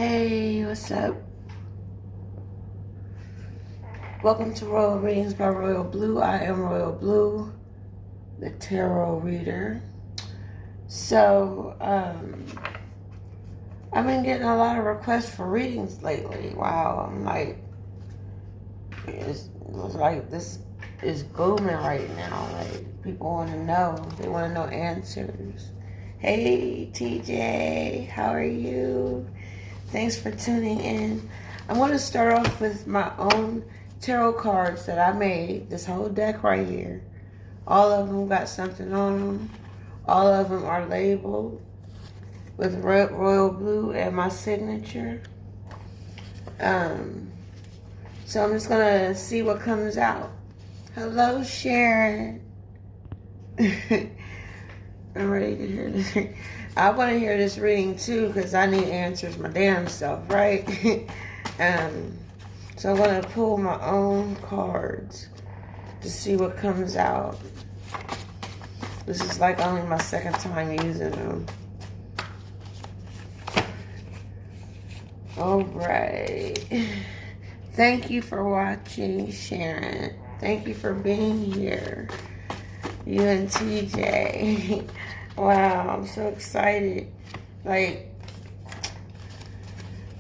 Hey, what's up? Welcome to Royal Readings by Royal Blue. I am Royal Blue, the tarot reader. So, I've been getting a lot of requests for readings lately. Wow, I'm like, it was like this is booming right now. Like, people want to know. They want to know answers. Hey, TJ, how are you? Thanks for tuning in. I'm going to start off with my own tarot cards that I made. This whole deck right here. All of them got something on them. All of them are labeled with royal blue and my signature. So I'm just going to see what comes out. Hello, Sharon. I'm ready to hear this. I want to hear this reading too because I need answers my damn self, right? So I'm going to pull my own cards to see what comes out. This is like only my second time using them. All right. Thank you for watching, Sharon. Thank you for being here. You and TJ. Wow, I'm so excited. Like,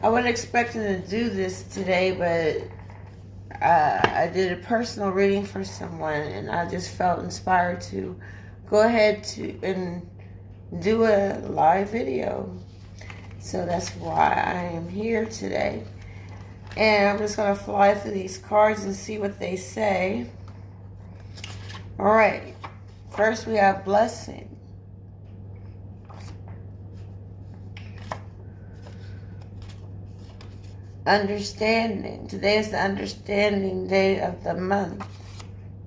I wasn't expecting to do this today, but I did a personal reading for someone, and I just felt inspired to go ahead and do a live video. So that's why I am here today. And I'm just going to fly through these cards and see what they say. All right. First, we have blessing. Understanding. Today is the understanding day of the month.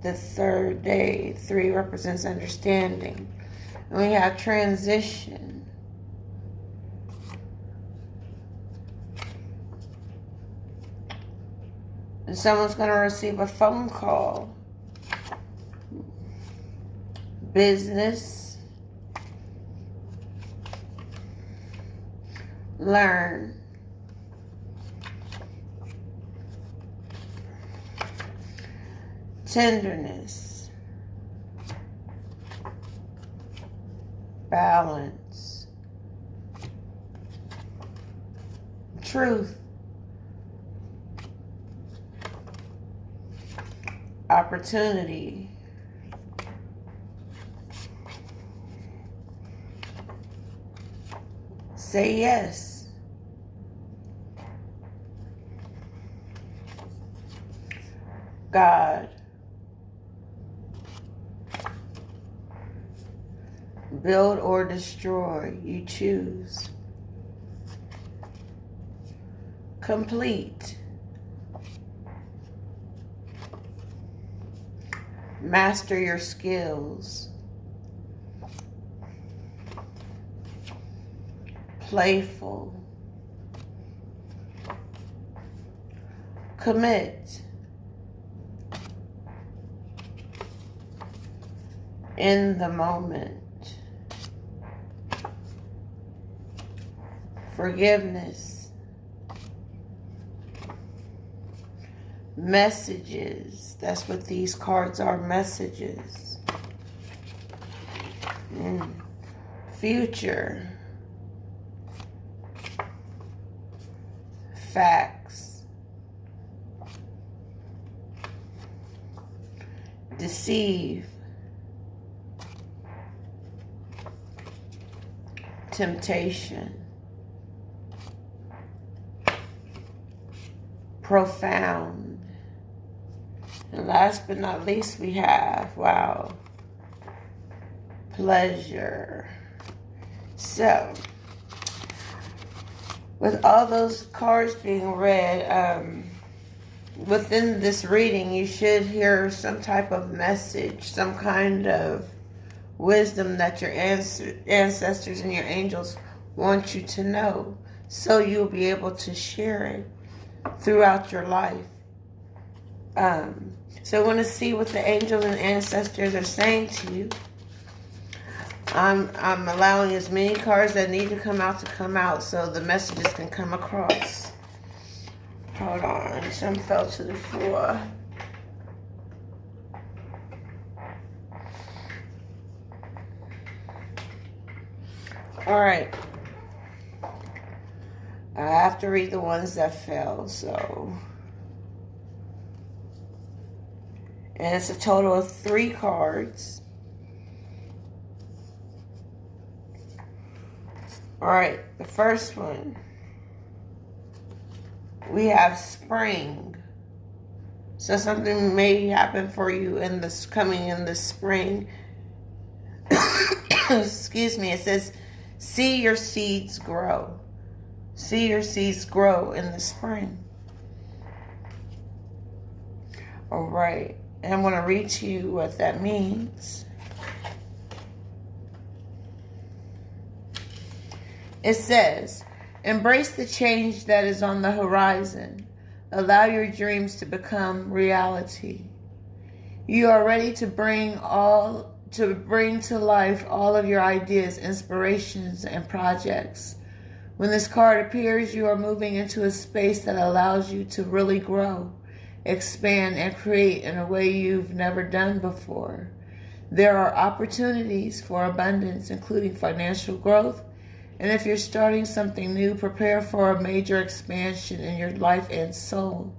The third day. 3 represents understanding. And we have transition. And someone's going to receive a phone call. Business. Learn. Tenderness. Balance. Truth. Opportunity. Say yes. God. Build or destroy, you choose. Complete. Master your skills. Playful. Commit. In the moment. Forgiveness. Messages. That's what these cards are, messages. Future. Facts. Deceive. Temptation. Profound. And last but not least, we have, wow, pleasure. So, with all those cards being read, within this reading, you should hear some type of message, some kind of wisdom that your ancestors and your angels want you to know, so you'll be able to share it throughout your life. So I want to see what the angels and ancestors are saying to you. I'm allowing as many cards that need to come out so the messages can come across. Hold on, some fell to the floor. All right. I have to read the ones that fell, so. And it's a total of 3 cards. All right, the first one. We have spring. So something may happen for you in this coming in the spring. Excuse me. It says, see your seeds grow. See your seeds grow in the spring. All right. And I'm going to read to you what that means. It says, embrace the change that is on the horizon. Allow your dreams to become reality. You are ready to bring to life all of your ideas, inspirations, and projects. When this card appears, you are moving into a space that allows you to really grow, expand, and create in a way you've never done before. There are opportunities for abundance, including financial growth. And if you're starting something new, prepare for a major expansion in your life and soul.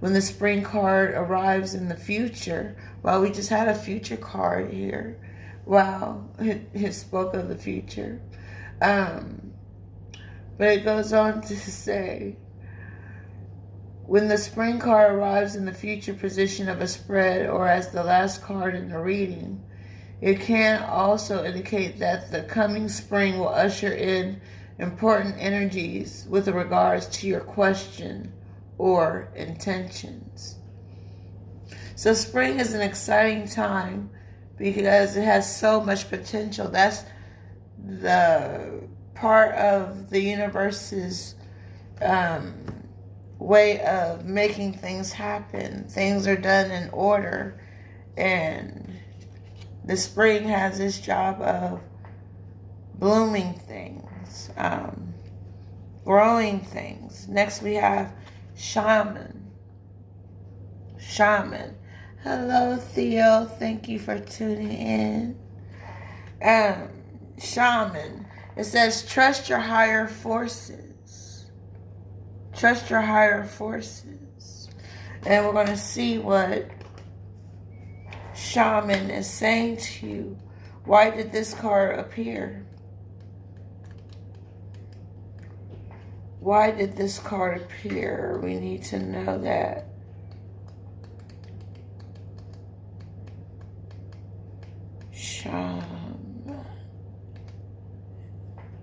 When the spring card arrives in the future, well, we just had a future card here. Wow, it spoke of the future. But it goes on to say, when the spring card arrives in the future position of a spread or as the last card in the reading, it can also indicate that the coming spring will usher in important energies with regards to your question or intentions. So spring is an exciting time because it has so much potential. That's the part of the universe's way of making things happen. Things are done in order, and the spring has this job of blooming things, growing things. Next we have shaman. Shaman. Hello, Theo. Thank you for tuning in. Shaman. It says, trust your higher forces. Trust your higher forces. And we're going to see what shaman is saying to you. Why did this card appear? Why did this card appear? We need to know that. Shaman.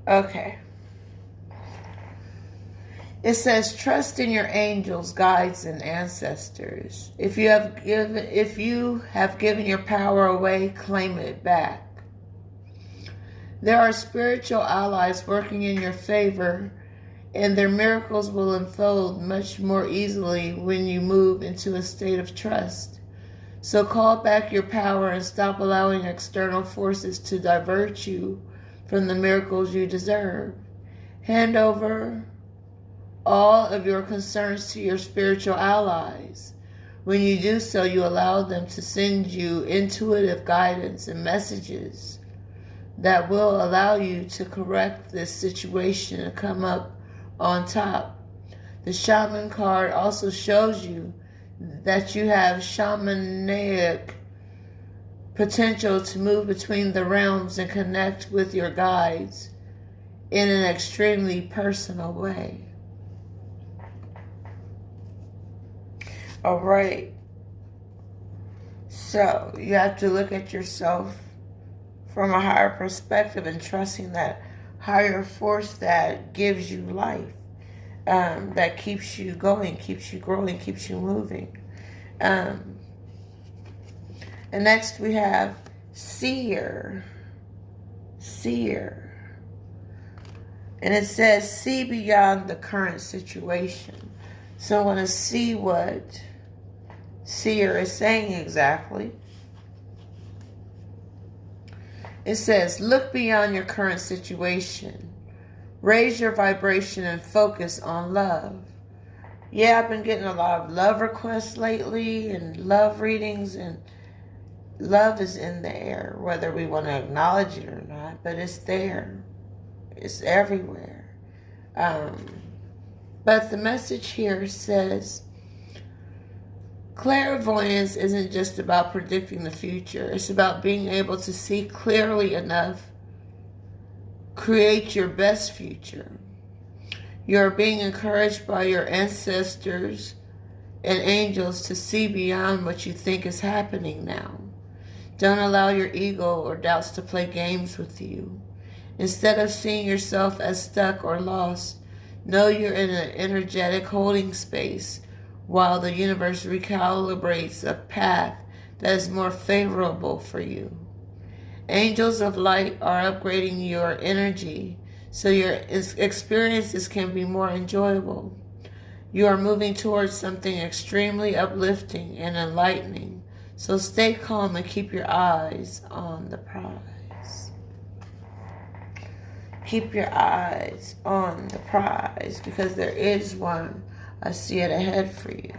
Okay. It says, trust in your angels, guides, and ancestors. If you have given your power away, claim it back. There are spiritual allies working in your favor, and their miracles will unfold much more easily when you move into a state of trust. So call back your power and stop allowing external forces to divert you from the miracles you deserve. Hand over all of your concerns to your spiritual allies. When you do so, you allow them to send you intuitive guidance and messages that will allow you to correct this situation and come up on top. The shaman card also shows you that you have shamanic potential to move between the realms and connect with your guides in an extremely personal way. All right. So you have to look at yourself from a higher perspective and trusting that higher force that gives you life, that keeps you going, keeps you growing, keeps you moving. And next we have seer. Seer. And it says, see beyond the current situation. So I want to see what seer is saying exactly. It says, look beyond your current situation. Raise your vibration and focus on love. Yeah, I've been getting a lot of love requests lately and love readings, and love is in the air, whether we want to acknowledge it or not, but it's there. It's everywhere. But the message here says, clairvoyance isn't just about predicting the future. It's about being able to see clearly enough, create your best future. You're being encouraged by your ancestors and angels to see beyond what you think is happening now. Don't allow your ego or doubts to play games with you. Instead of seeing yourself as stuck or lost, know you're in an energetic holding space while the universe recalibrates a path that is more favorable for you. Angels of light are upgrading your energy so your experiences can be more enjoyable. You are moving towards something extremely uplifting and enlightening, so stay calm and keep your eyes on the prize. Keep your eyes on the prize, because there is one. I see it ahead for you.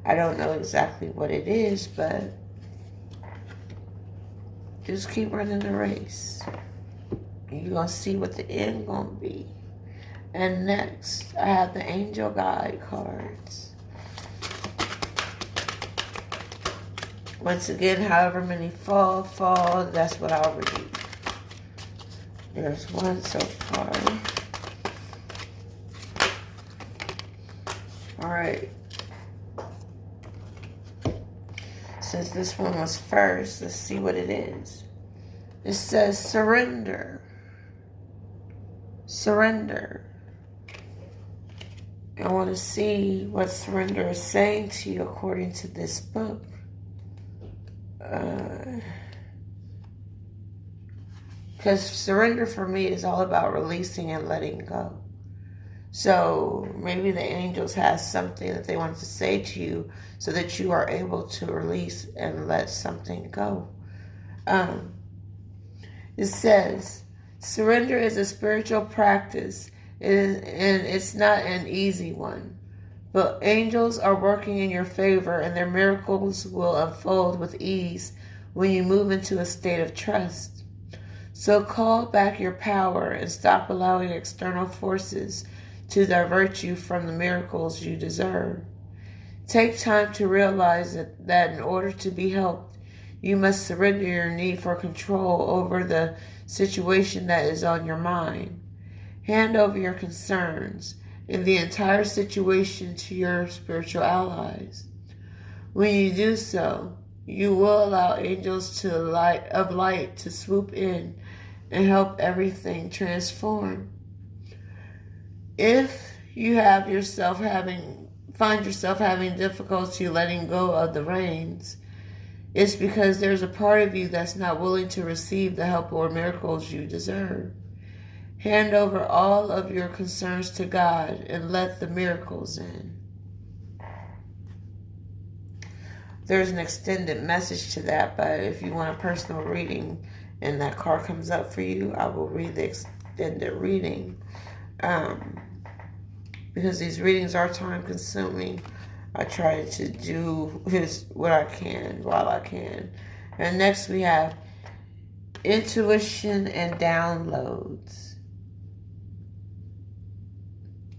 I don't know exactly what it is, but just keep running the race. You're going to see what the end going to be. And next, I have the Angel Guide cards. Once again, however many fall, that's what I'll read. There's one so far. Alright. Since this one was first, let's see what it is. It says surrender. Surrender. I want to see what surrender is saying to you according to this book. Because surrender for me is all about releasing and letting go. So maybe the angels have something that they want to say to you so that you are able to release and let something go. It says, surrender is a spiritual practice, and it's not an easy one. But angels are working in your favor, and their miracles will unfold with ease when you move into a state of trust. So call back your power and stop allowing external forces to divert you from the miracles you deserve. Take time to realize that in order to be helped, you must surrender your need for control over the situation that is on your mind. Hand over your concerns and the entire situation to your spiritual allies. When you do so, you will allow angels of light to swoop in and help everything transform. If you find yourself having difficulty letting go of the reins, it's because there's a part of you that's not willing to receive the help or miracles you deserve. Hand over all of your concerns to God and let the miracles in. There's an extended message to that, but if you want a personal reading and that card comes up for you, I will read the extended reading. Because these readings are time consuming, I try to do what I can while I can. And next we have intuition and downloads.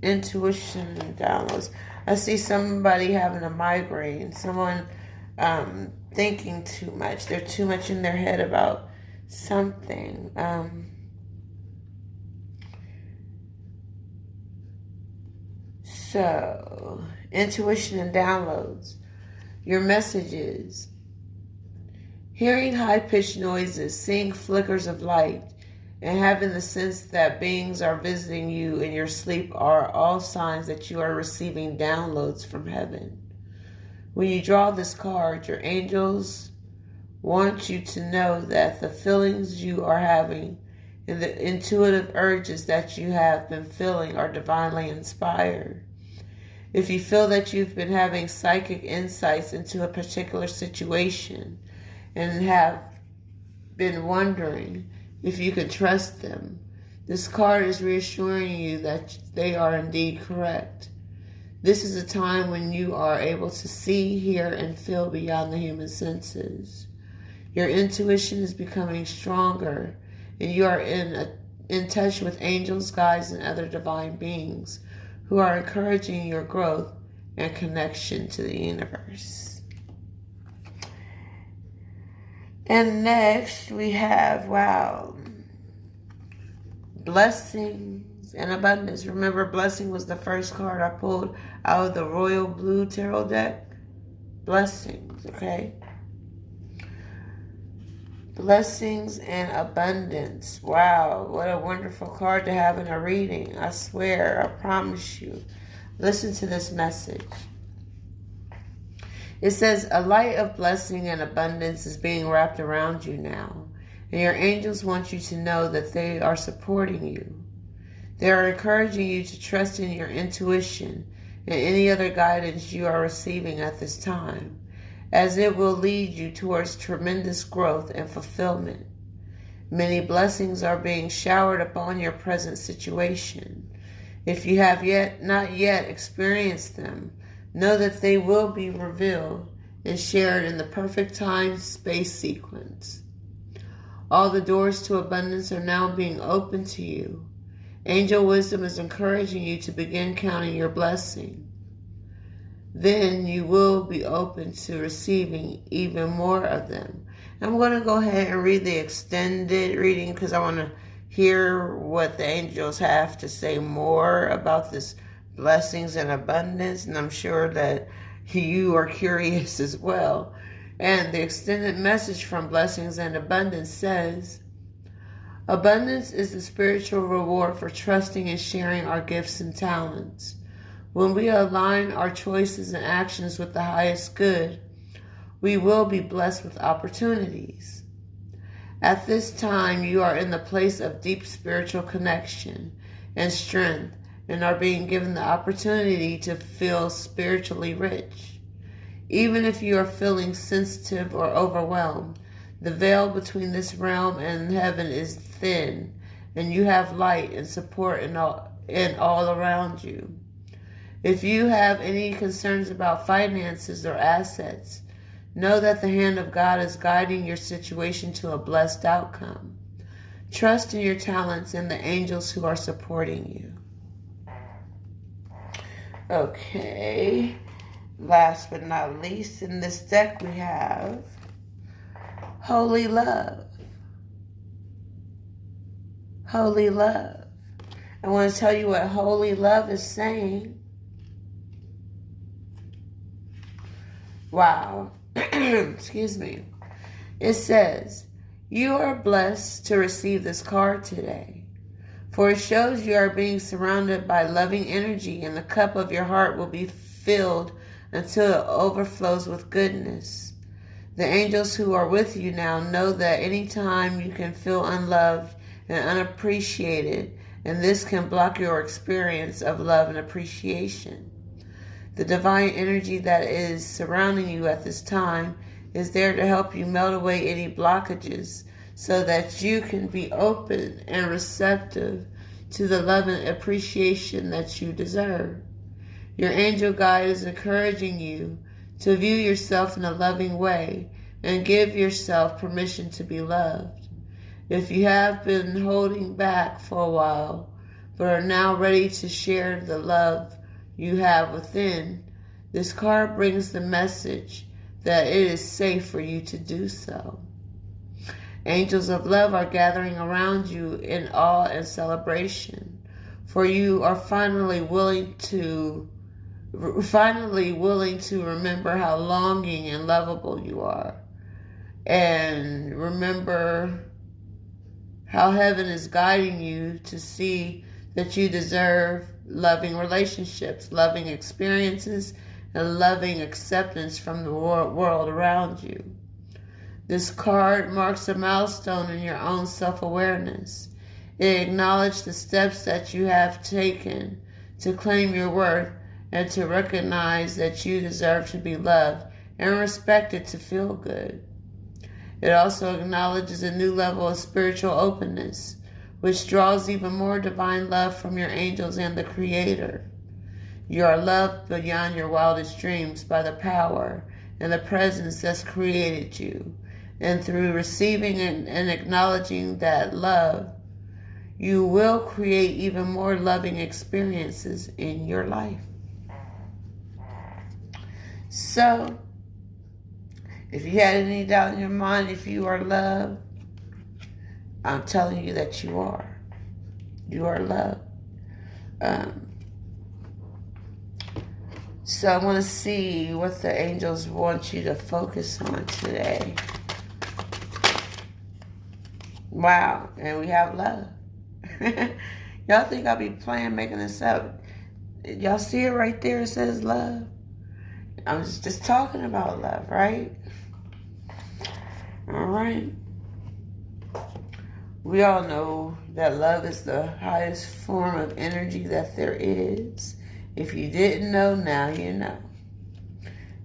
Intuition and downloads. I see somebody having a migraine. Someone thinking too much. They're too much in their head about something. So, intuition and downloads. Your messages. Hearing high-pitched noises, seeing flickers of light, and having the sense that beings are visiting you in your sleep are all signs that you are receiving downloads from heaven. When you draw this card, your angels want you to know that the feelings you are having and the intuitive urges that you have been feeling are divinely inspired. If you feel that you've been having psychic insights into a particular situation and have been wondering if you can trust them. This card is reassuring you that they are indeed correct. This is a time when you are able to see, hear, and feel beyond the human senses. Your intuition is becoming stronger, and you are in touch with angels, guides, and other divine beings who are encouraging your growth and connection to the universe. And next we have, blessings and abundance. Remember, blessing was the first card I pulled out of the Royal Blue Tarot deck. Blessings, okay? Blessings and abundance. Wow, what a wonderful card to have in a reading. I swear, I promise you. Listen to this message. It says, a light of blessing and abundance is being wrapped around you now. And your angels want you to know that they are supporting you. They are encouraging you to trust in your intuition and any other guidance you are receiving at this time, as it will lead you towards tremendous growth and fulfillment. Many blessings are being showered upon your present situation. If you have not yet experienced them, know that they will be revealed and shared in the perfect time-space sequence. All the doors to abundance are now being opened to you. Angel wisdom is encouraging you to begin counting your blessing. Then you will be open to receiving even more of them. I'm going to go ahead and read the extended reading because I want to hear what the angels have to say more about this blessings and abundance, and I'm sure that you are curious as well. And the extended message from Blessings and Abundance says, abundance is the spiritual reward for trusting and sharing our gifts and talents. When we align our choices and actions with the highest good, we will be blessed with opportunities. At this time, you are in the place of deep spiritual connection and strength and are being given the opportunity to feel spiritually rich. Even if you are feeling sensitive or overwhelmed, the veil between this realm and heaven is thin, and you have light and support in all around you. If you have any concerns about finances or assets, know that the hand of God is guiding your situation to a blessed outcome. Trust in your talents and the angels who are supporting you. Okay. Last but not least, in this deck we have Holy Love. Holy Love. I want to tell you what Holy Love is saying. Wow. Excuse me. It says, you are blessed to receive this card today, for it shows you are being surrounded by loving energy, and the cup of your heart will be filled until it overflows with goodness. The angels who are with you now know that anytime you can feel unloved and unappreciated, and this can block your experience of love and appreciation. The divine energy that is surrounding you at this time is there to help you melt away any blockages so that you can be open and receptive to the love and appreciation that you deserve. Your angel guide is encouraging you to view yourself in a loving way and give yourself permission to be loved. If you have been holding back for a while, but are now ready to share the love you have within, this card brings the message that it is safe for you to do so. Angels of love are gathering around you in awe and celebration, for you are finally willing to remember how longing and lovable you are, and remember how heaven is guiding you to see that you deserve loving relationships, loving experiences, and loving acceptance from the world around you. This card marks a milestone in your own self-awareness. It acknowledges the steps that you have taken to claim your worth and to recognize that you deserve to be loved and respected to feel good. It also acknowledges a new level of spiritual openness, which draws even more divine love from your angels and the Creator. You are loved beyond your wildest dreams by the power and the presence that's created you. And through receiving and acknowledging that love, you will create even more loving experiences in your life. So, if you had any doubt in your mind if you are loved, I'm telling you that you are. You are loved. So I want to see what the angels want you to focus on today. Wow, and we have love. Y'all think I'll be playing, making this up? Y'all see it right there? It says love. I'm just talking about love, right? All right. We all know that love is the highest form of energy that there is. If you didn't know, now you know.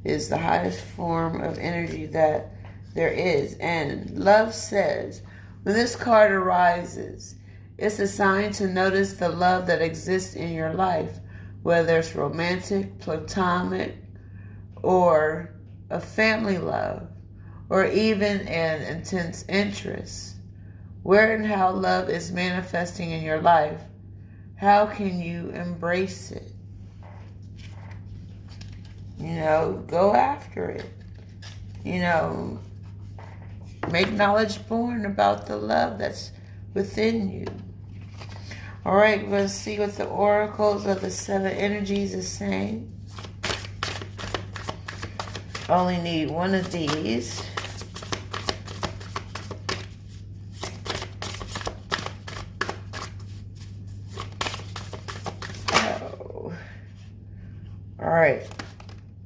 It's the highest form of energy that there is. And love says, when this card arises, it's a sign to notice the love that exists in your life, whether it's romantic, platonic, or a family love, or even an intense interest. Where and how love is manifesting in your life, how can you embrace it? Go after it. Make knowledge born about the love that's within you. All right, we're going to see what the oracles of the 7 energies is saying. I only need one of these. Oh. All right.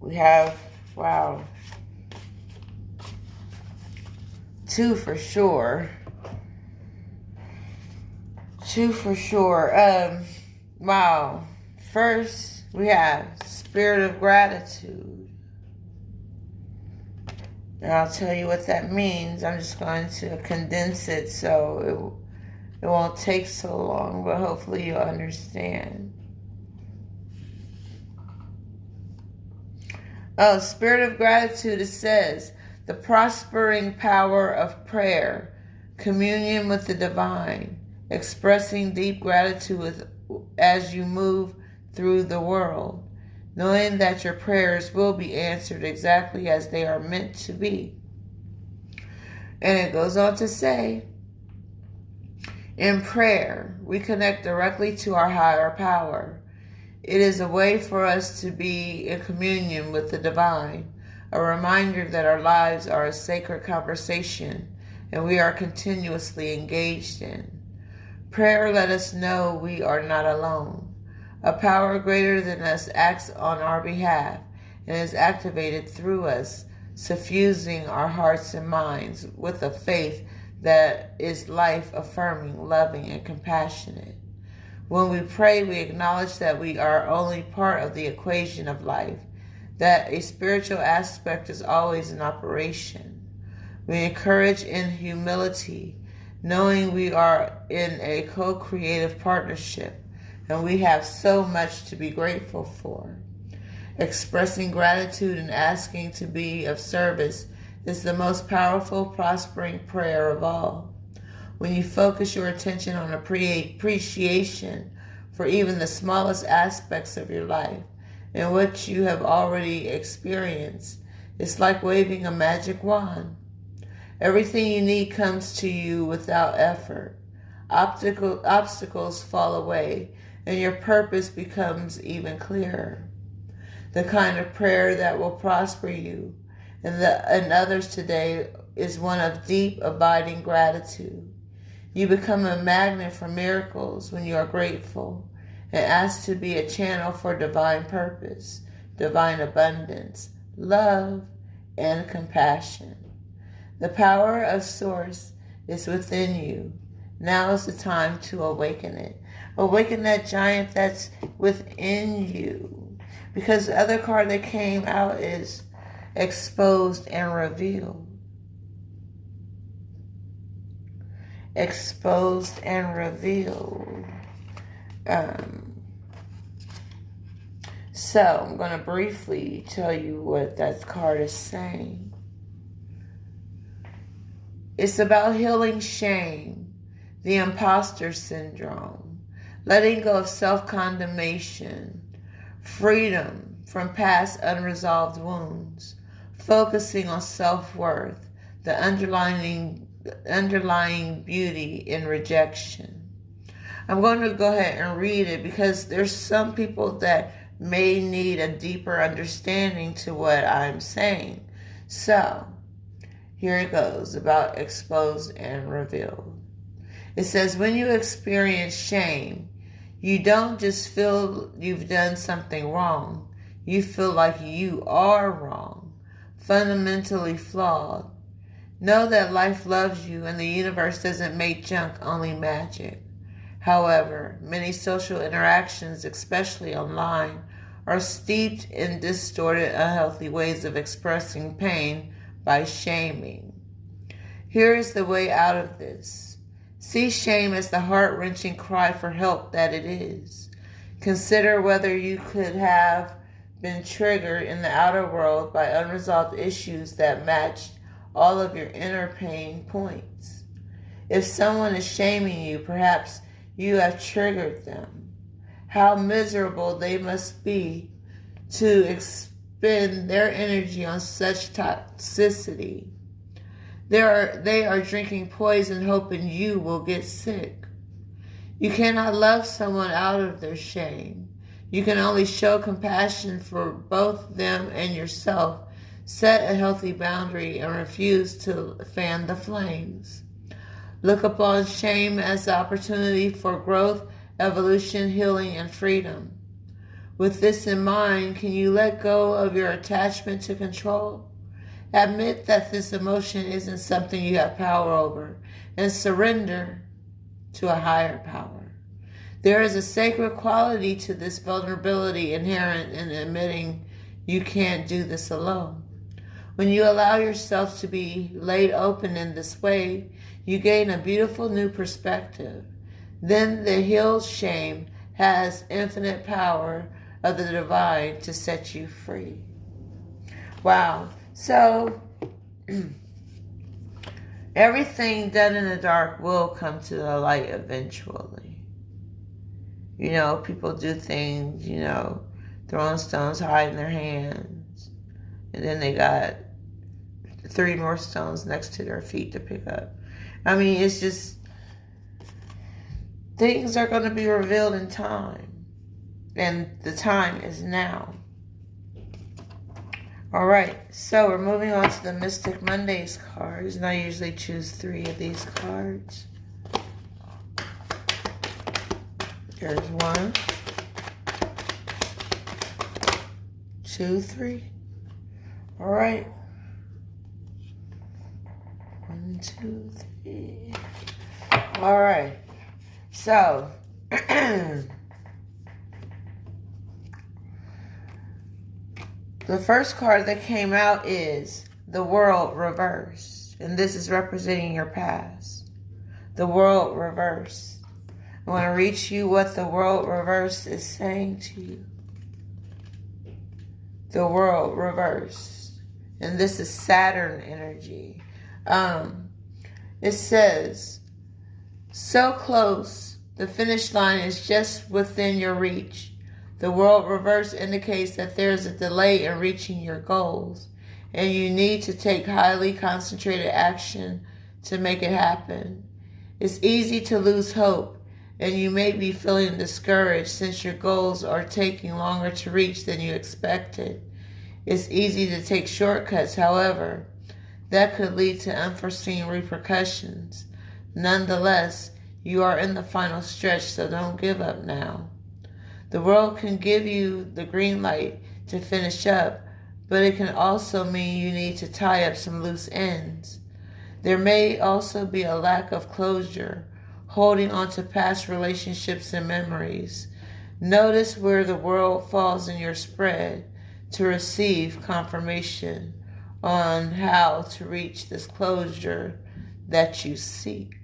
We have, wow, 2 for sure. 2 for sure. Wow. First, we have spirit of gratitude. And I'll tell you what that means. I'm just going to condense it so it won't take so long, but hopefully you'll understand. Oh, spirit of gratitude, it says, the prospering power of prayer, communion with the divine, expressing deep gratitude as you move through the world, knowing that your prayers will be answered exactly as they are meant to be. And it goes on to say, in prayer, we connect directly to our higher power. It is a way for us to be in communion with the divine, a reminder that our lives are a sacred conversation and we are continuously engaged in. Prayer let us know we are not alone. A power greater than us acts on our behalf and is activated through us, suffusing our hearts and minds with a faith that is life-affirming, loving, and compassionate. When we pray, we acknowledge that we are only part of the equation of life, that a spiritual aspect is always in operation. We encourage in humility, knowing we are in a co-creative partnership, and we have so much to be grateful for. Expressing gratitude and asking to be of service is the most powerful, prospering prayer of all. When you focus your attention on appreciation for even the smallest aspects of your life and what you have already experienced, it's like waving a magic wand. Everything you need comes to you without effort. Obstacles fall away, and your purpose becomes even clearer. The kind of prayer that will prosper you and others today is one of deep, abiding gratitude. You become a magnet for miracles when you are grateful and ask to be a channel for divine purpose, divine abundance, love, and compassion. The power of Source is within you. Now is the time to awaken it. Awaken that giant that's within you. Because the other card that came out is exposed and revealed. exposed and revealed. So I'm going to briefly tell you what that card is saying. It's about healing shame, the imposter syndrome, letting go of self-condemnation, freedom from past unresolved wounds, focusing on self-worth, the underlying beauty in rejection. I'm going to go ahead and read it because there's some people that may need a deeper understanding to what I'm saying. So, here it goes about exposed and revealed. It says, when you experience shame, you don't just feel you've done something wrong. You feel like you are wrong, fundamentally flawed. Know that life loves you and the universe doesn't make junk, only magic. However, many social interactions, especially online, are steeped in distorted, unhealthy ways of expressing pain by shaming. Here is the way out of this. See shame as the heart-wrenching cry for help that it is. Consider whether you could have been triggered in the outer world by unresolved issues that matched all of your inner pain points. If someone is shaming you, perhaps you have triggered them. How miserable they must be to expend their energy on such toxicity. They are drinking poison hoping you will get sick. You cannot love someone out of their shame. You can only show compassion for both them and yourself. Set a healthy boundary and refuse to fan the flames. Look upon shame as the opportunity for growth, evolution, healing, and freedom. With this in mind, can you let go of your attachment to control? Admit that this emotion isn't something you have power over and surrender to a higher power. There is a sacred quality to this vulnerability inherent in admitting you can't do this alone. When you allow yourself to be laid open in this way, you gain a beautiful new perspective. Then the healed shame has infinite power of the divine to set you free. Wow. So, everything done in the dark will come to the light eventually. You know, people do things, throwing stones, hiding their hands. And then they got 3 more stones next to their feet to pick up. I mean, it's just, things are going to be revealed in time. And the time is now. All right, so we're moving on to the Mystic Mondays cards. And I usually choose 3 of these cards. There's 1, 2, 3. All right. 1, 2, 3. All right. So, the first card that came out is the World Reversed. And this is representing your past. The World Reversed. I want to read you what the World Reversed is saying to you. The World Reversed. And this is Saturn energy. It says, so close, the finish line is just within your reach. The World Reverse indicates that there is a delay in reaching your goals, and you need to take highly concentrated action to make it happen. It's easy to lose hope, and you may be feeling discouraged since your goals are taking longer to reach than you expected. It's easy to take shortcuts, however. That could lead to unforeseen repercussions. Nonetheless, you are in the final stretch, so don't give up now. The world can give you the green light to finish up, but it can also mean you need to tie up some loose ends. There may also be a lack of closure, holding on to past relationships and memories. Notice where the world falls in your spread to receive confirmation on how to reach this closure that you seek.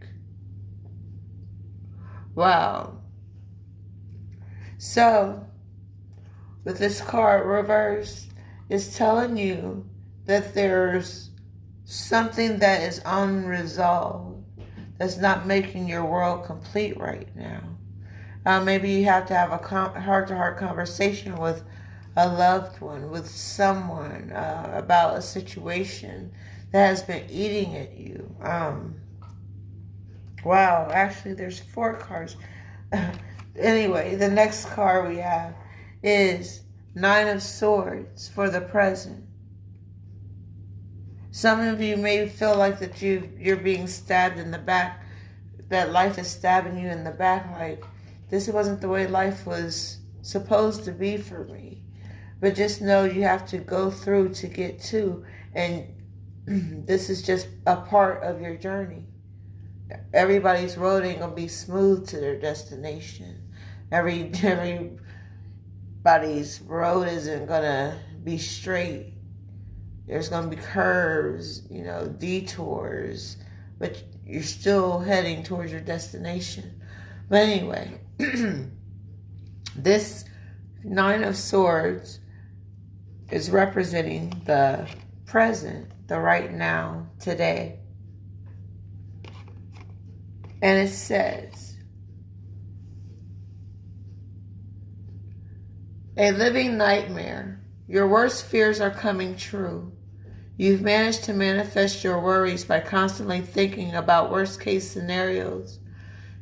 Wow. So, with this card reversed, it's telling you that there's something that is unresolved that's not making your world complete right now. Maybe you have to have a heart-to-heart conversation with a loved one, with someone about a situation that has been eating at you. Wow, actually there's 4 cards. Anyway, the next card we have is 9 of Swords for the present. Some of you may feel like that you're being stabbed in the back, that life is stabbing you in the back, like this wasn't the way life was supposed to be for me. But just know you have to go through to get to, and this is just a part of your journey. Everybody's road ain't gonna be smooth to their destination. Everybody's road isn't gonna be straight. There's gonna be curves, detours, but you're still heading towards your destination. But anyway, this 9 of Swords is representing the present, the right now, today. And it says, a living nightmare. Your worst fears are coming true. You've managed to manifest your worries by constantly thinking about worst case scenarios,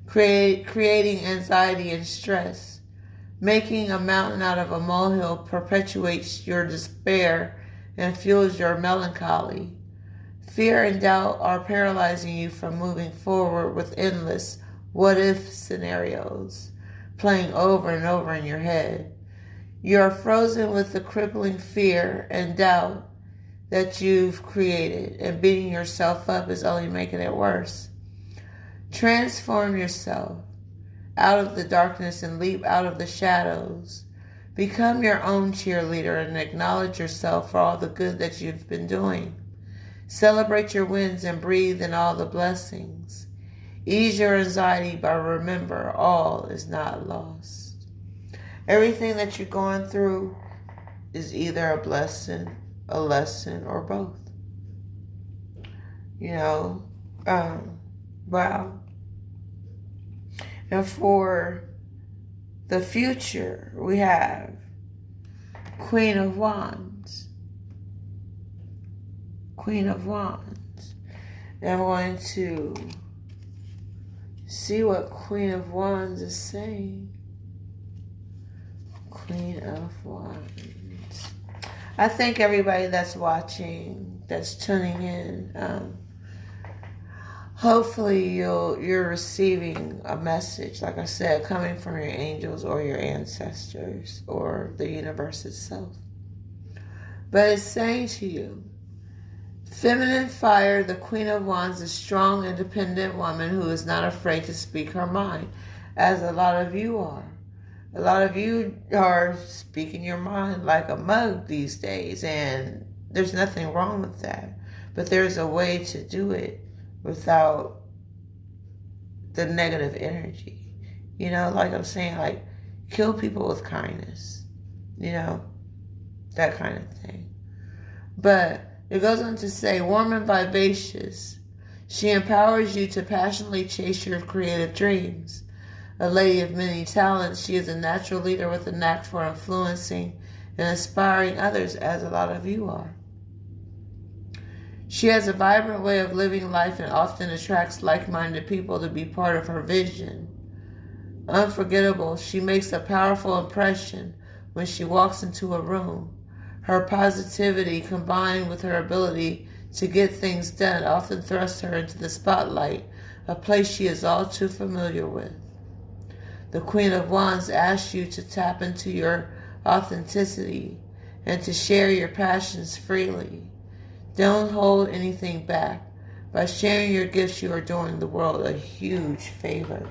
creating anxiety and stress. Making a mountain out of a molehill perpetuates your despair and fuels your melancholy. Fear and doubt are paralyzing you from moving forward with endless what-if scenarios playing over and over in your head. You are frozen with the crippling fear and doubt that you've created, and beating yourself up is only making it worse. Transform yourself out of the darkness and leap out of the shadows. Become your own cheerleader and acknowledge yourself for all the good that you've been doing. Celebrate your wins and breathe in all the blessings. Ease your anxiety, but remember, all is not lost. Everything that you're going through is either a blessing, a lesson, or both. Wow. And for the future, we have Queen of Wands. Queen of Wands. And I'm going to see what Queen of Wands is saying. Queen of Wands. I thank everybody that's watching, that's tuning in. Hopefully you're receiving a message, like I said, coming from your angels or your ancestors or the universe itself. But it's saying to you, feminine fire, the Queen of Wands, a strong, independent woman who is not afraid to speak her mind, as a lot of you are. A lot of you are speaking your mind like a mug these days, and there's nothing wrong with that. But there's a way to do it without the negative energy. Like I'm saying, like, kill people with kindness. That kind of thing. But it goes on to say, warm and vivacious. She empowers you to passionately chase your creative dreams. A lady of many talents, she is a natural leader with a knack for influencing and inspiring others, as a lot of you are. She has a vibrant way of living life and often attracts like-minded people to be part of her vision. Unforgettable, she makes a powerful impression when she walks into a room. Her positivity, combined with her ability to get things done, often thrusts her into the spotlight, a place she is all too familiar with. The Queen of Wands asks you to tap into your authenticity and to share your passions freely. Don't hold anything back. By sharing your gifts, you are doing the world a huge favor.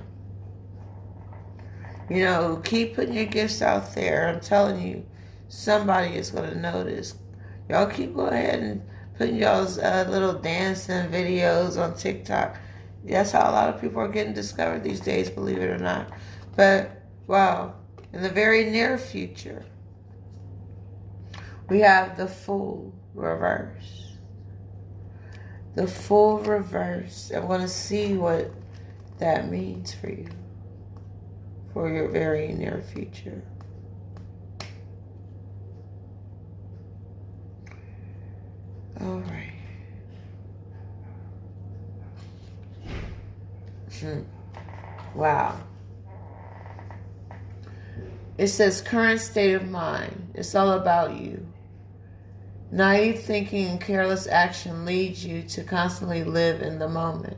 Keep putting your gifts out there. I'm telling you, somebody is going to notice. Y'all keep going ahead and putting y'all's little dancing videos on TikTok. That's how a lot of people are getting discovered these days, believe it or not. But, wow, in the very near future, we have the full reverse. The full reverse. I want to see what that means for you, for your very near future. All right. Wow. It says current state of mind. It's all about you. Naive thinking and careless action leads you to constantly live in the moment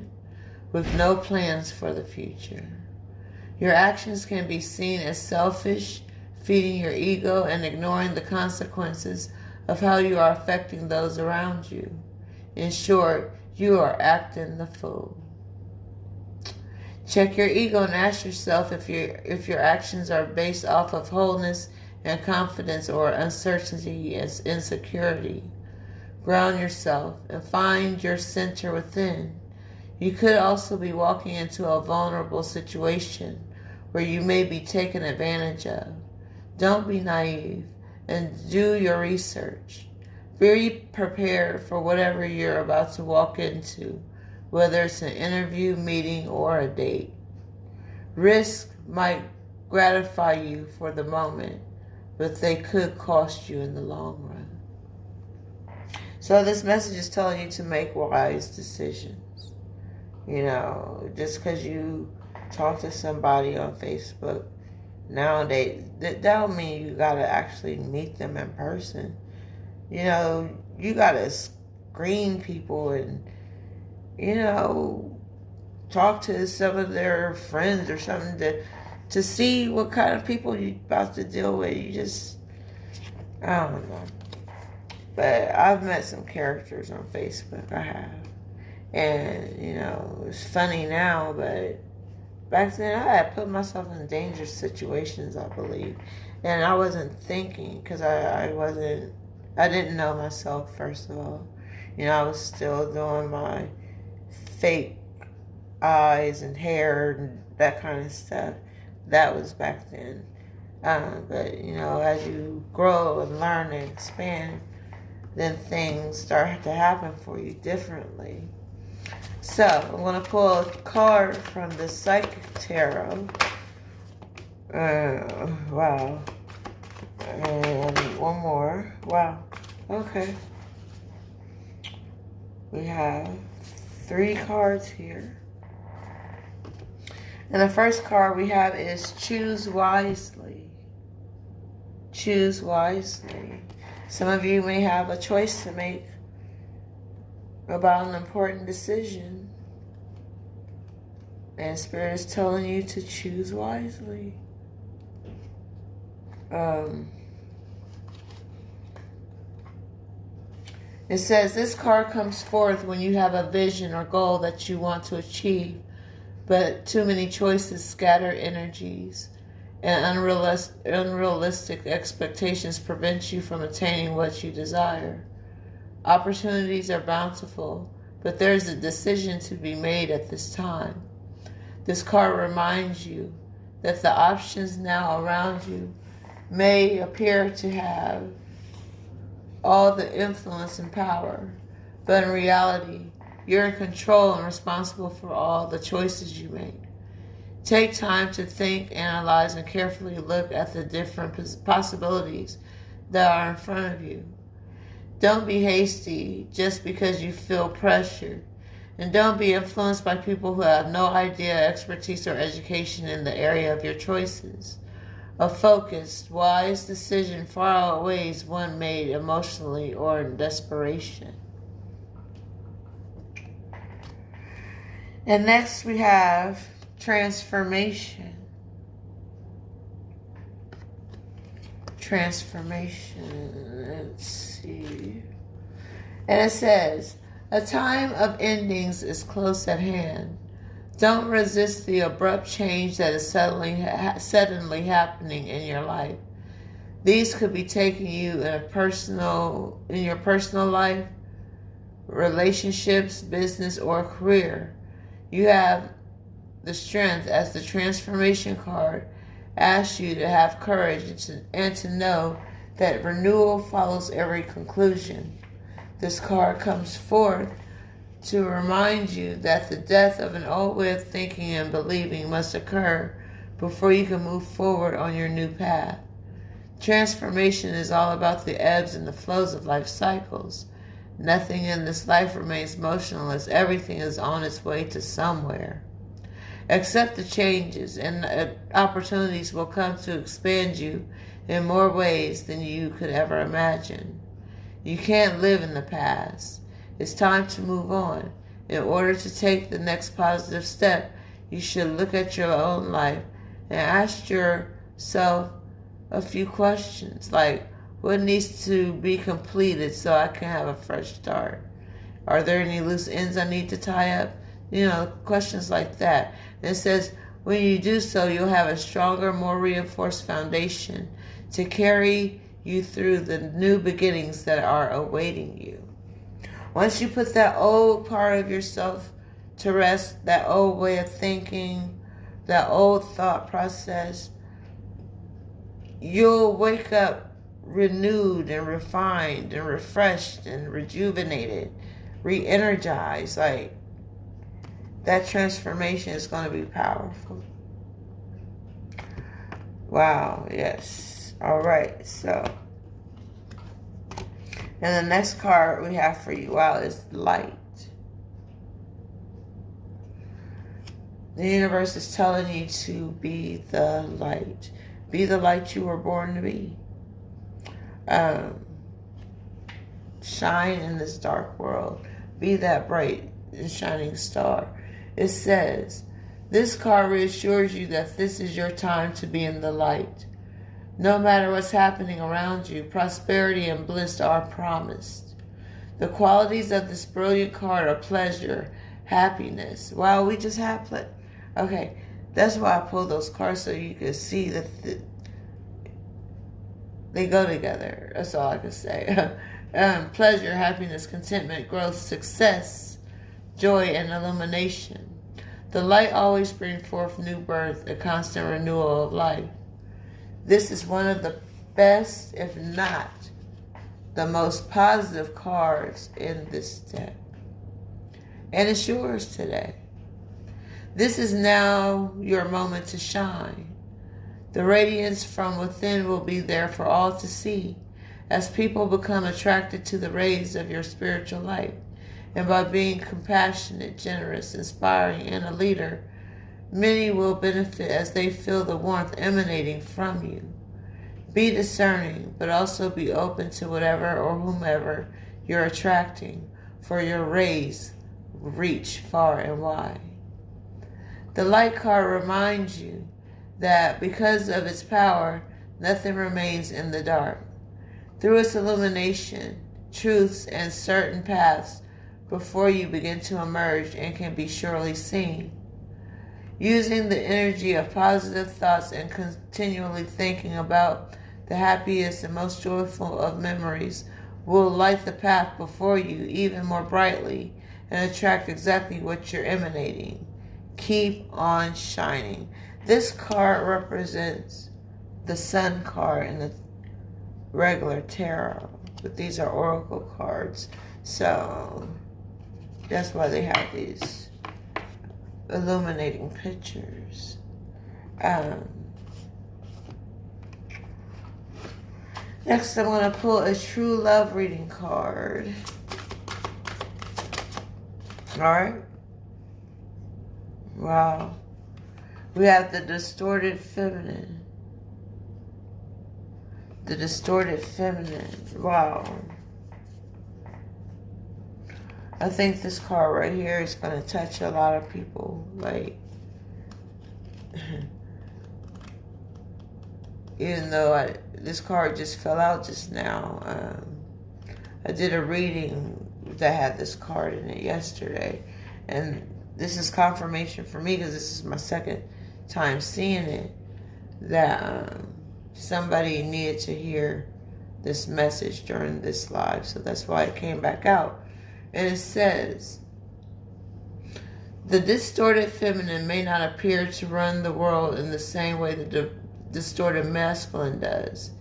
with no plans for the future. Your actions can be seen as selfish, feeding your ego and ignoring the consequences of how you are affecting those around you. In short, you are acting the fool. Check your ego and ask yourself if your actions are based off of wholeness and confidence or uncertainty and insecurity. Ground yourself and find your center within. You could also be walking into a vulnerable situation where you may be taken advantage of. Don't be naive and do your research. Be prepared for whatever you're about to walk into, whether it's an interview, meeting, or a date. Risk might gratify you for the moment, but they could cost you in the long run. So this message is telling you to make wise decisions. You know, just because you talk to somebody on Facebook nowadays, that don't mean you gotta actually meet them in person. You know, you gotta screen people and, you know, talk to some of their friends or something to see what kind of people you're about to deal with. You just, I don't know. But I've met some characters on Facebook. I have. And, you know, it's funny now, but back then I had put myself in dangerous situations, I believe. And I wasn't thinking because I didn't know myself, first of all. You know, I was still doing my fake eyes and hair and that kind of stuff. That was back then. But, you know, as you grow and learn and expand, then things start to happen for you differently. So, I'm going to pull a card from the Psychic Tarot. Wow. And one more. Wow. Okay. We have 3 cards here. And the first card we have is choose wisely. Choose wisely. Some of you may have a choice to make about an important decision. And Spirit is telling you to choose wisely. It says this card comes forth when you have a vision or goal that you want to achieve, but too many choices scatter energies, and unrealistic expectations prevent you from attaining what you desire. Opportunities are bountiful, but there's a decision to be made at this time. This card reminds you that the options now around you may appear to have all the influence and power, but in reality, you're in control and responsible for all the choices you make. Take time to think, analyze, and carefully look at the different possibilities that are in front of you. Don't be hasty just because you feel pressured. And don't be influenced by people who have no idea, expertise, or education in the area of your choices. A focused, wise decision far outweighs one made emotionally or in desperation. And next we have transformation. Transformation. Let's see. And it says, a time of endings is close at hand. Don't resist the abrupt change that is suddenly happening in your life. These could be taking you in your personal life, relationships, business, or career. You have the strength, as the transformation card asks you to have courage and to know that renewal follows every conclusion. This card comes forth to remind you that the death of an old way of thinking and believing must occur before you can move forward on your new path. Transformation is all about the ebbs and the flows of life cycles. Nothing in this life remains motionless. Everything is on its way to somewhere. Accept the changes, and opportunities will come to expand you in more ways than you could ever imagine. You can't live in the past. It's time to move on. In order to take the next positive step, you should look at your own life and ask yourself a few questions, like, what needs to be completed so I can have a fresh start? Are there any loose ends I need to tie up? Questions like that. And it says, when you do so, you'll have a stronger, more reinforced foundation to carry you through the new beginnings that are awaiting you. Once you put that old part of yourself to rest, that old way of thinking, that old thought process, you'll wake up renewed and refined and refreshed and rejuvenated, re-energized. Like, that transformation is going to be powerful. Wow, yes. All right, so. And the next card we have for you, wow, is light. The universe is telling you to be the light. Be the light you were born to be. Shine in this dark world. Be that bright and shining star. It says, this card reassures you that this is your time to be in the light. No matter what's happening around you, prosperity and bliss are promised. The qualities of this brilliant card are pleasure, happiness. Wow, we just have okay, that's why I pulled those cards, so you can see that they go together. That's all I can say. Pleasure, happiness, contentment, growth, success, joy, and illumination. The light always brings forth new birth, a constant renewal of life. This is one of the best, if not the most positive cards in this deck. And it's yours today. This is now your moment to shine. The radiance from within will be there for all to see as people become attracted to the rays of your spiritual light. And by being compassionate, generous, inspiring, and a leader, many will benefit as they feel the warmth emanating from you. Be discerning, but also be open to whatever or whomever you're attracting, for your rays reach far and wide. The light card reminds you that because of its power, nothing remains in the dark. Through its illumination, truths and certain paths before you begin to emerge and can be surely seen. Using the energy of positive thoughts and continually thinking about the happiest and most joyful of memories will light the path before you even more brightly and attract exactly what you're emanating. Keep on shining. This card represents the Sun card in the regular tarot, but these are oracle cards. So that's why they have these illuminating pictures. Next, I'm going to pull a true love reading card. Alright. Wow. We have the distorted feminine. The distorted feminine. Wow. I think this card right here is going to touch a lot of people. Like, even though this card just fell out just now, I did a reading that had this card in it yesterday, and this is confirmation for me because this is my second time seeing it, that somebody needed to hear this message during this live, so that's why it came back out. And it says, The distorted feminine may not appear to run the world in the same way the distorted masculine does.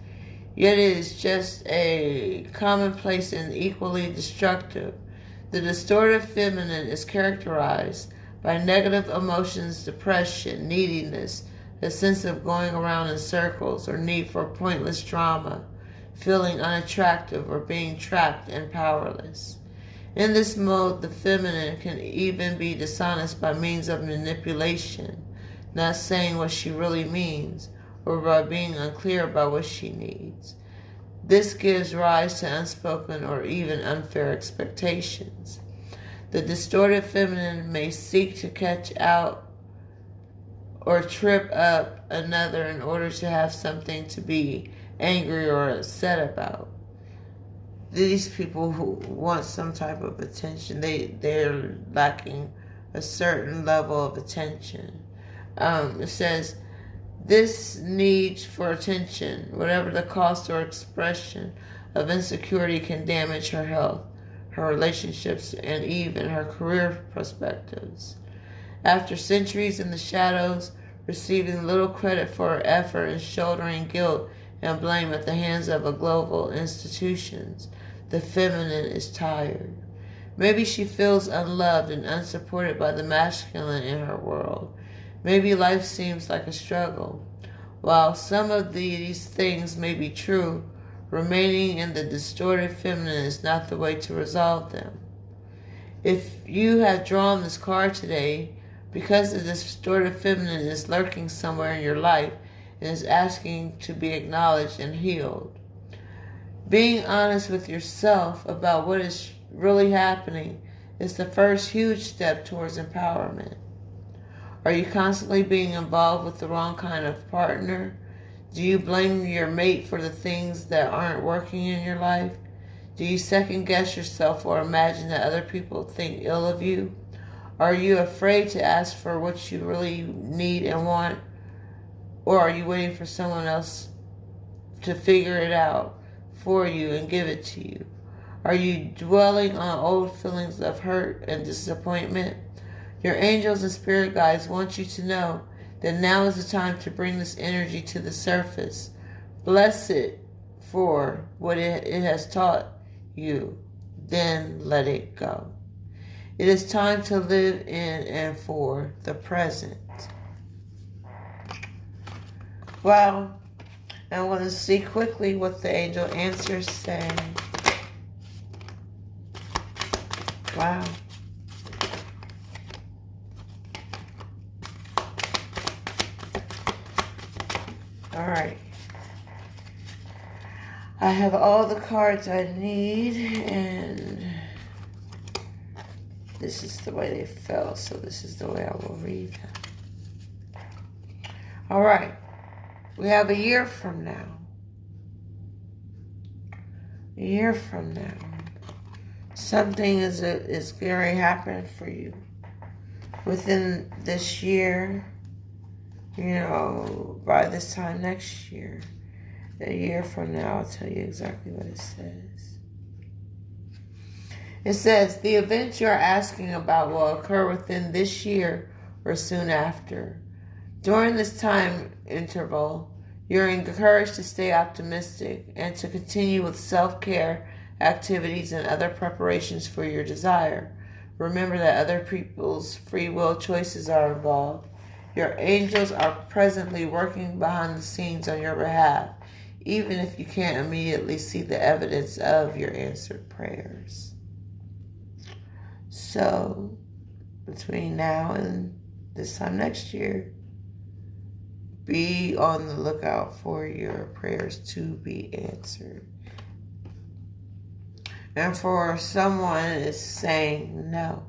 Yet it is just a commonplace and equally destructive. The distorted feminine is characterized by negative emotions, depression, neediness, a sense of going around in circles or need for pointless drama, feeling unattractive or being trapped and powerless. In this mode, the feminine can even be dishonest by means of manipulation, not saying what she really means, or by being unclear about what she needs. This gives rise to unspoken or even unfair expectations. The distorted feminine may seek to catch out or trip up another in order to have something to be angry or upset about. These people who want some type of attention, they're lacking a certain level of attention. It says, this need for attention, whatever the cost or expression of insecurity, can damage her health, her relationships, and even her career perspectives. After centuries in the shadows, receiving little credit for her effort and shouldering guilt and blame at the hands of global institutions, the feminine is tired. Maybe she feels unloved and unsupported by the masculine in her world. Maybe life seems like a struggle. While some of these things may be true, remaining in the distorted feminine is not the way to resolve them. If you have drawn this card today, because the distorted feminine is lurking somewhere in your life and is asking to be acknowledged and healed. Being honest with yourself about what is really happening is the first huge step towards empowerment. Are you constantly being involved with the wrong kind of partner? Do you blame your mate for the things that aren't working in your life? Do you second guess yourself or imagine that other people think ill of you? Are you afraid to ask for what you really need and want? Or are you waiting for someone else to figure it out for you and give it to you? Are you dwelling on old feelings of hurt and disappointment? Your angels and spirit guides want you to know that now is the time to bring this energy to the surface. Bless it for what it has taught you, then let it go. It is time to live in and for the present. Well, I want to see quickly what the angel answers say. Wow. All right. I have all the cards I need, and this is the way they fell, so this is the way I will read them. All right. We have a year from now. A year from now. Something is going to happen for you within this year. You know, by this time next year. A year from now, I'll tell you exactly what it says. It says, the event you're asking about will occur within this year or soon after. During this time interval, you're encouraged to stay optimistic and to continue with self-care activities and other preparations for your desire. Remember that other people's free will choices are involved. Your angels are presently working behind the scenes on your behalf, even if you can't immediately see the evidence of your answered prayers. So, between now and this time next year, be on the lookout for your prayers to be answered. And for someone is saying no.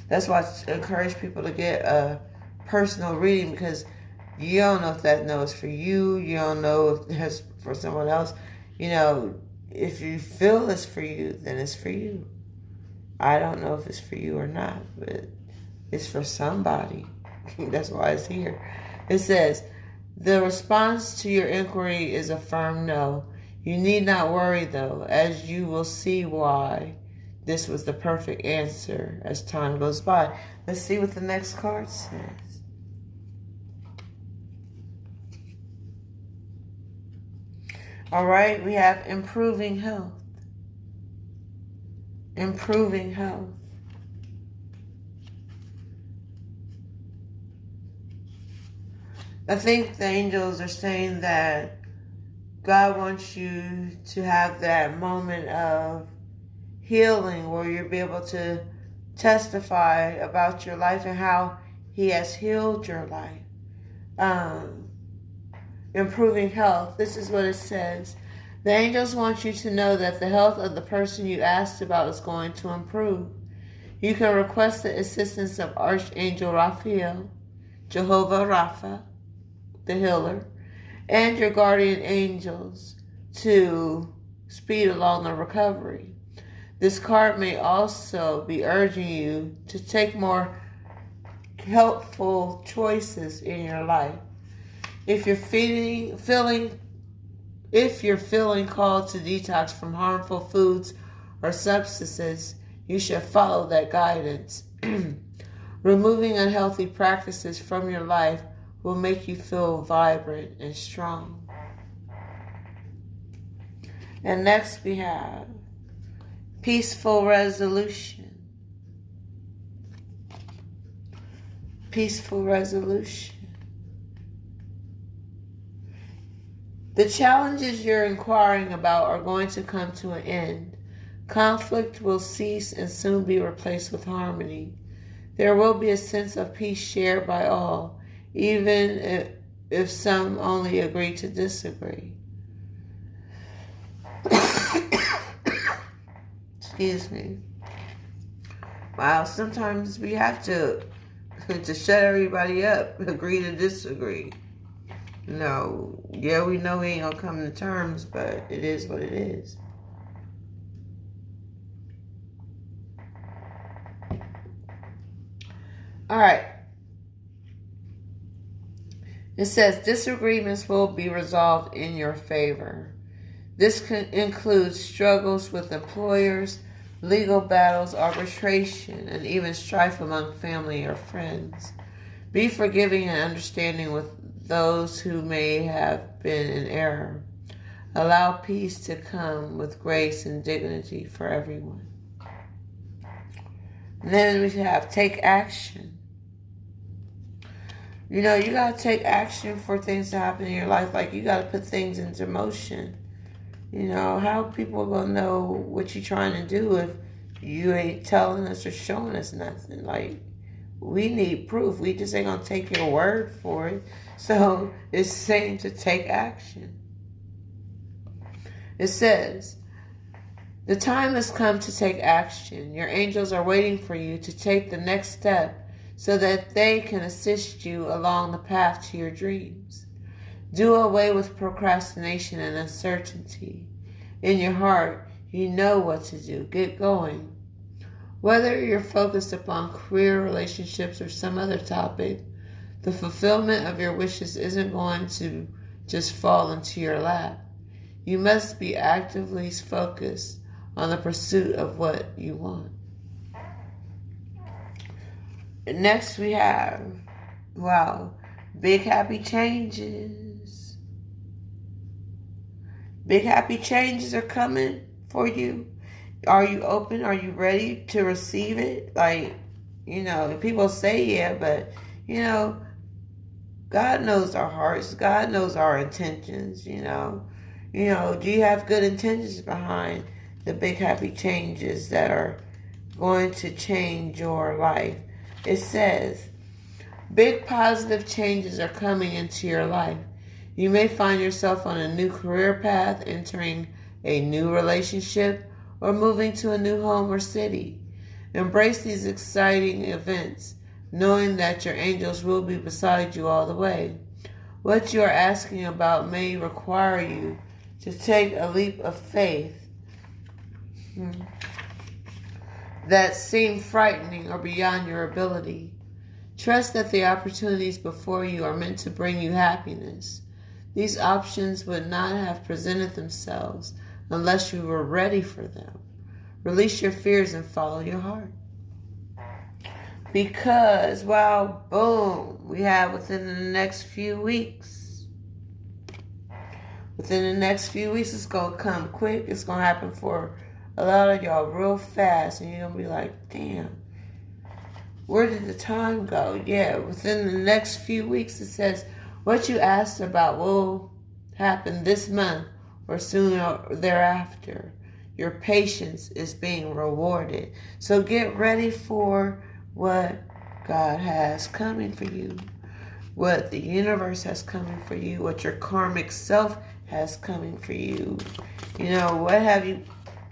That's why I encourage people to get a personal reading, because you don't know if that no is for you. You don't know if it's for someone else. You know, if you feel it's for you, then it's for you. I don't know if it's for you or not, but it's for somebody. That's why it's here. It says, the response to your inquiry is a firm no. You need not worry, though, as you will see why. This was the perfect answer as time goes by. Let's see what the next card says. All right, we have improving health. Improving health. I think the angels are saying that God wants you to have that moment of healing where you'll be able to testify about your life and how He has healed your life. Improving health. This is what it says. The angels want you to know that the health of the person you asked about is going to improve. You can request the assistance of Archangel Raphael, Jehovah Rapha, the healer, and your guardian angels to speed along the recovery. This card may also be urging you to take more helpful choices in your life. If you're feeling called to detox from harmful foods or substances, you should follow that guidance. Removing unhealthy practices from your life will make you feel vibrant and strong. And next we have peaceful resolution. Peaceful resolution. The challenges you're inquiring about are going to come to an end. Conflict will cease and soon be replaced with harmony. There will be a sense of peace shared by all, even if some only agree to disagree. Excuse me. Wow, sometimes we have to shut everybody up, agree to disagree. No, yeah, we know we ain't gonna come to terms, but it is what it is. All right. It says disagreements will be resolved in your favor. This includes struggles with employers, legal battles, arbitration, and even strife among family or friends. Be forgiving and understanding with those who may have been in error. Allow peace to come with grace and dignity for everyone. And then we have take action. You know, you got to take action for things to happen in your life. Like, you got to put things into motion. You know, how people going to know what you're trying to do if you ain't telling us or showing us nothing? Like, we need proof. We just ain't going to take your word for it. So it's saying to take action. It says, the time has come to take action. Your angels are waiting for you to take the next step so that they can assist you along the path to your dreams. Do away with procrastination and uncertainty. In your heart, you know what to do. Get going. Whether you're focused upon career, relationships, or some other topic, the fulfillment of your wishes isn't going to just fall into your lap. You must be actively focused on the pursuit of what you want. Next we have, wow, big happy changes. Big happy changes are coming for you. Are you open? Are you ready to receive it? Like, you know, people say yeah, but, you know, God knows our hearts. God knows our intentions, you know. You know, do you have good intentions behind the big happy changes that are going to change your life? It says, big positive changes are coming into your life. You may find yourself on a new career path, entering a new relationship, or moving to a new home or city. Embrace these exciting events, knowing that your angels will be beside you all the way. What you are asking about may require you to take a leap of faith that seem frightening or beyond your ability. Trust that the opportunities before you are meant to bring you happiness. These options would not have presented themselves unless you were ready for them. Release your fears and follow your heart. Because, well, boom, we have within the next few weeks. Within the next few weeks, it's going to come quick. It's going to happen for a lot of y'all real fast. And you're going to be like, damn, where did the time go? Yeah, within the next few weeks, it says what you asked about will happen this month or soon thereafter. Your patience is being rewarded. So get ready for what God has coming for you, what the universe has coming for you, what your karmic self has coming for you. You know, what have you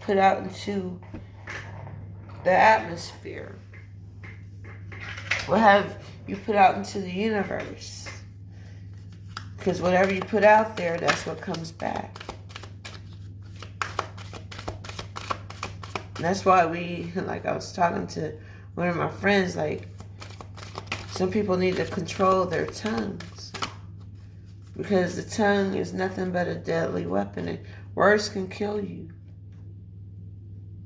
put out into the atmosphere? What have you put out into the universe? Because whatever you put out there, that's what comes back. And that's why like I was talking to one of my friends, like, some people need to control their tongues. Because the tongue is nothing but a deadly weapon. And words can kill you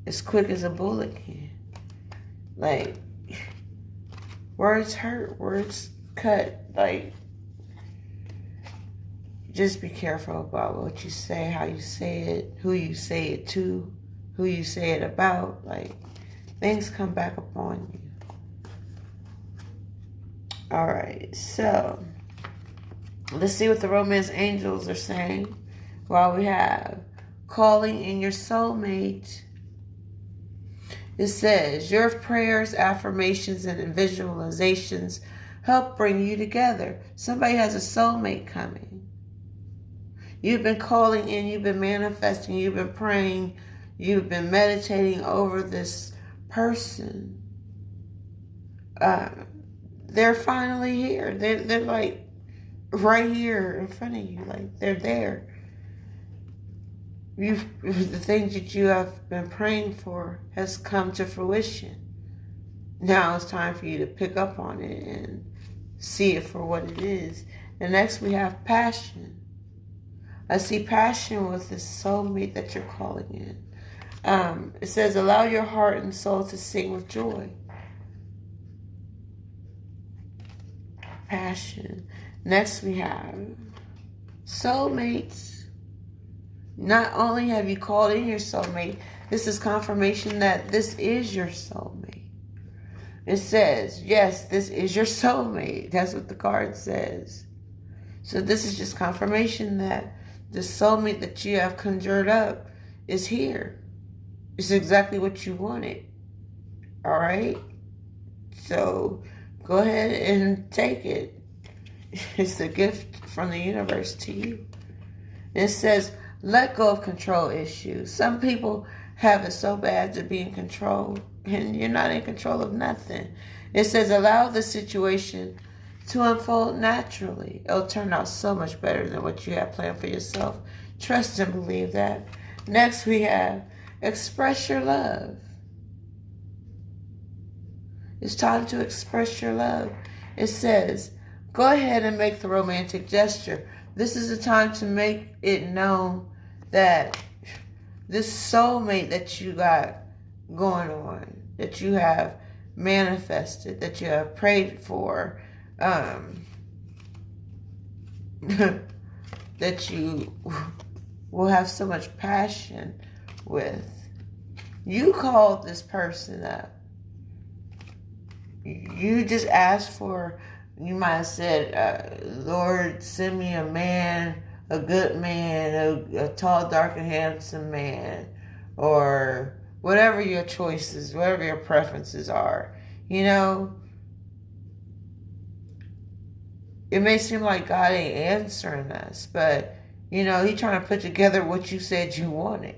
as quick as a bullet can. Like, words hurt, words cut. Like, just be careful about what you say, how you say it, who you say it to, who you say it about. Like, things come back upon you. All right, so let's see what the romance angels are saying. While we have calling in your soulmate, it says your prayers, affirmations, and visualizations help bring you together. Somebody has a soulmate coming. You've been calling in, you've been manifesting, you've been praying, you've been meditating over this person. They're finally here. They're like right here in front of you. Like, they're there. The things that you have been praying for has come to fruition. Now it's time for you to pick up on it and see it for what it is. And next we have passion. I see passion with this soulmate that you're calling in. It says, allow your heart and soul to sing with joy. Passion. Next we have soulmates. Not only have you called in your soulmate, this is confirmation that this is your soulmate. It says, yes, this is your soulmate. That's what the card says. So this is just confirmation that the soulmate that you have conjured up is here. It's exactly what you wanted. All right? So go ahead and take it. It's a gift from the universe to you. It says, let go of control issues. Some people have it so bad to be in control, and you're not in control of nothing. It says, allow the situation to unfold naturally. It'll turn out so much better than what you have planned for yourself. Trust and believe that. Next we have express your love. It's time to express your love. It says, go ahead and make the romantic gesture. This is the time to make it known that this soulmate that you got going on, that you have manifested, that you have prayed for, that you will have so much passion with. You called this person up. You just asked for, you might have said, Lord, send me a man, a good man, a tall, dark, and handsome man, or whatever your choices, whatever your preferences are. You know, it may seem like God ain't answering us, but, you know, He's trying to put together what you said you wanted.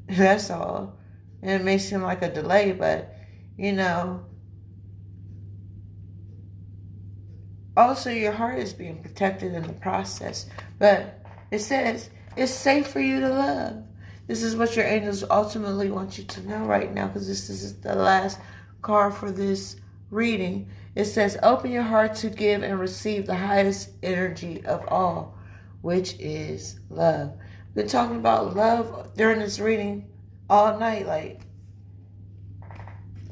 That's all. And it may seem like a delay, but, you know, also your heart is being protected in the process. But it says it's safe for you to love. This is what your angels ultimately want you to know right now, because this is the last card for this reading. It says, open your heart to give and receive the highest energy of all, which is love. We've been talking about love during this reading all night. Like,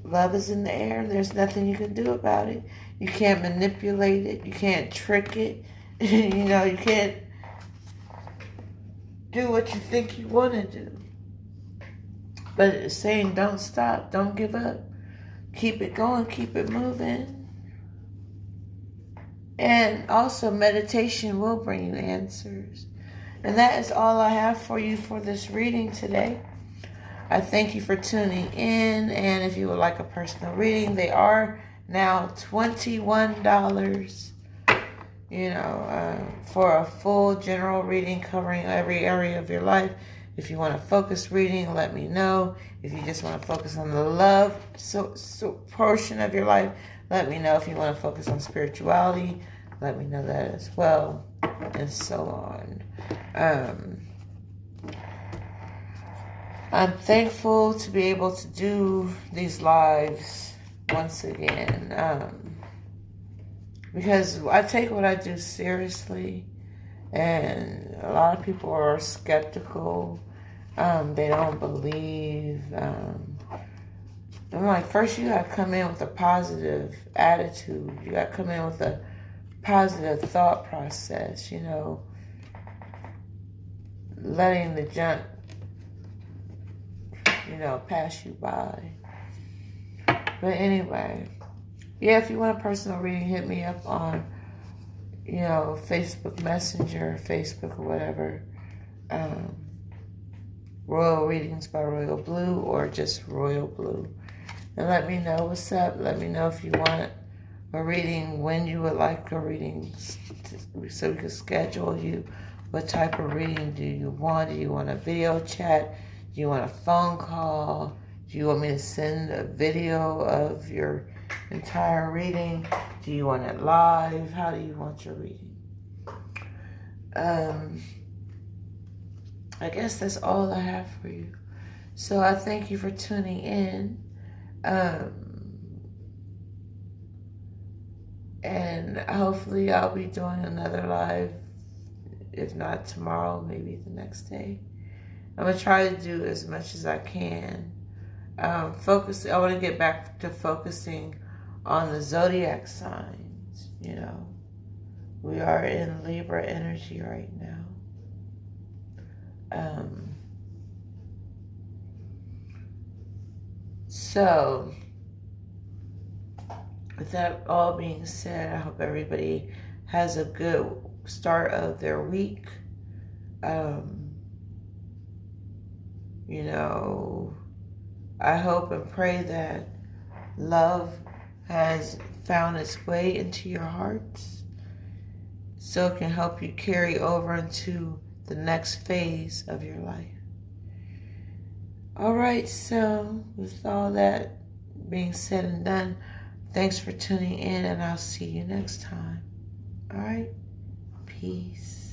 Love is in the air. There's nothing you can do about it. You can't manipulate it. You can't trick it. You know, you can't do what you think you want to do. But it's saying don't stop. Don't give up. Keep it going. Keep it moving. And also meditation will bring you answers. And that is all I have for you for this reading today. I thank you for tuning in. And if you would like a personal reading, they are now $21, for a full general reading covering every area of your life. If you want a focus reading, let me know. If you just want to focus on the love portion of your life, let me know. If you want to focus on spirituality, let me know that as well, and so on. I'm thankful to be able to do these lives once again, because I take what I do seriously, and a lot of people are skeptical. They don't believe. I'm like, first you got to come in with a positive attitude. You got to come in with a positive thought process, letting the junk, pass you by. But anyway, yeah, if you want a personal reading, hit me up on, Facebook Messenger, Facebook or whatever. Royal Readings by Royal Blue, or just Royal Blue. And let me know what's up. Let me know if you want a reading, when you would like a reading, so we can schedule you. What type of reading do you want? Do you want a video chat? Do you want a phone call? Do you want me to send a video of your entire reading? Do you want it live? How do you want your reading? I guess that's all I have for you. So I thank you for tuning in. And hopefully I'll be doing another live. If not tomorrow, maybe the next day. I'm going to try to do as much as I can. I want to get back to focusing on the zodiac signs, We are in Libra energy right now. So, with that all being said, I hope everybody has a good start of their week. I hope and pray that love has found its way into your hearts, so it can help you carry over into the next phase of your life. All right, so with all that being said and done, thanks for tuning in, and I'll see you next time. All right, peace.